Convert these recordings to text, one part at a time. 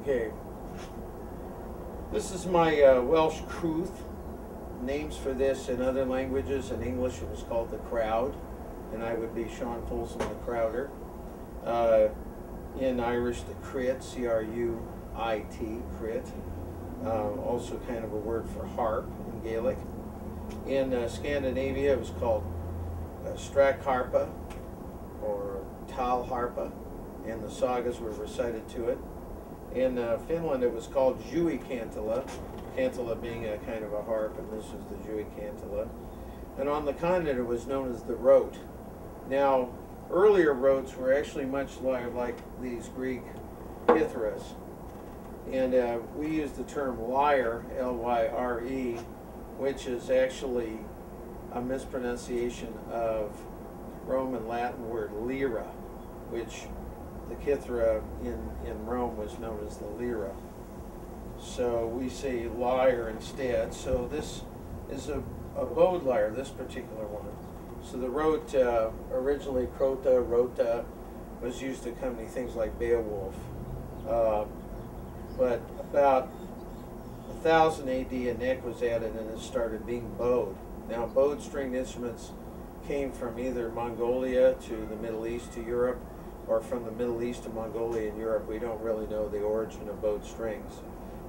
Okay, this is my Welsh CRUIT. Names for this in other languages. In English it was called the crowd, and I would be Sean Folsom the Crowder. In Irish, the CRUIT, C-R-U-I-T, CRUIT. Also kind of a word for harp in Gaelic. In Scandinavia it was called STRAKHARPA or TALHARPA, and the sagas were recited to it. In Finland it was called JOUHIKANTELE, cantele being a kind of a harp, and this is the JOUHIKANTELE. And on the continent it was known as the ROTE. Now, earlier rotes were actually much like these Greek hithras, and we use the term LYRE, L-Y-R-E, which is actually a mispronunciation of Roman Latin word Lyra, which the Kithra in Rome was known as the Lyra. So we say lyre instead. So this is a bowed lyre, this particular one. So the rote, originally CROTTA, ROTTA, was used to accompany things like Beowulf. But about 1000 AD a neck was added and it started being bowed. Now bowed stringed instruments came from either Mongolia to the Middle East to Europe, or from the Middle East to Mongolia and Europe. We don't really know the origin of bowed strings.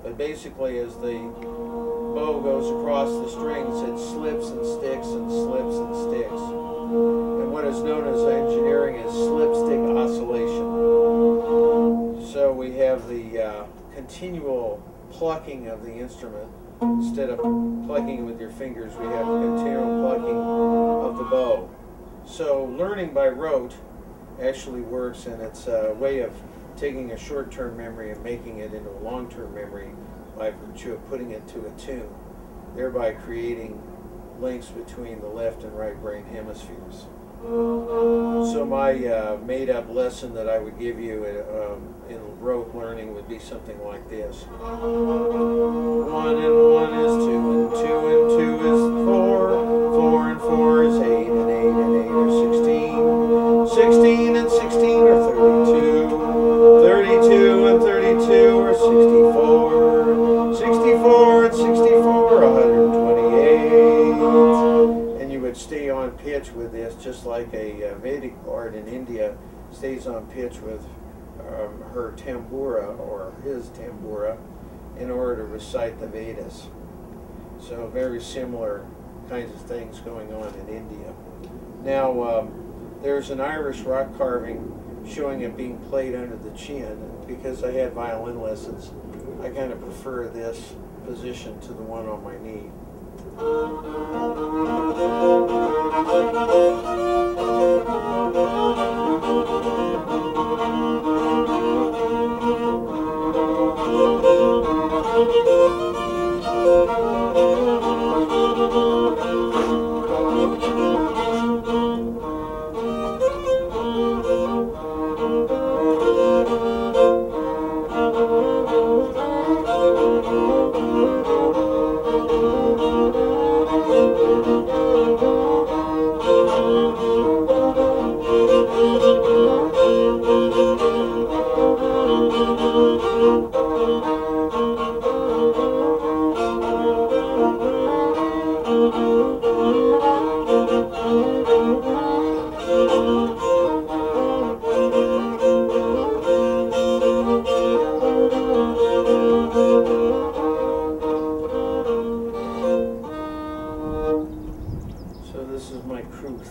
But basically, as the bow goes across the strings, it slips and sticks and slips and sticks. And what is known as engineering is slip-stick oscillation. So we have the continual plucking of the instrument. Instead of plucking with your fingers, we have continual plucking of the bow. So learning by rote actually works, and it's a way of taking a short-term memory and making it into a long-term memory by virtue of putting it to a tune, thereby creating links between the left and right brain hemispheres. So my made-up lesson that I would give you in rote learning would be something like this. 1 and 1 is 2, and 2 and 2 is 4, 4 and 4 is 8, and 8 and 8 are 16, 16 and 16 are 32, 32 and 32 are 64, 64 and 64 are 128. And you would stay on pitch with this, just like a Vedic bard in India stays on pitch with her TAMBURA or his TAMBURA in order to recite the VEDAS. So very similar kinds of things going on in India. Now there's an Irish rock carving showing it being played under the chin. Because I had violin lessons, I kind of prefer this position to the one on my knee. So this is my CRUIT.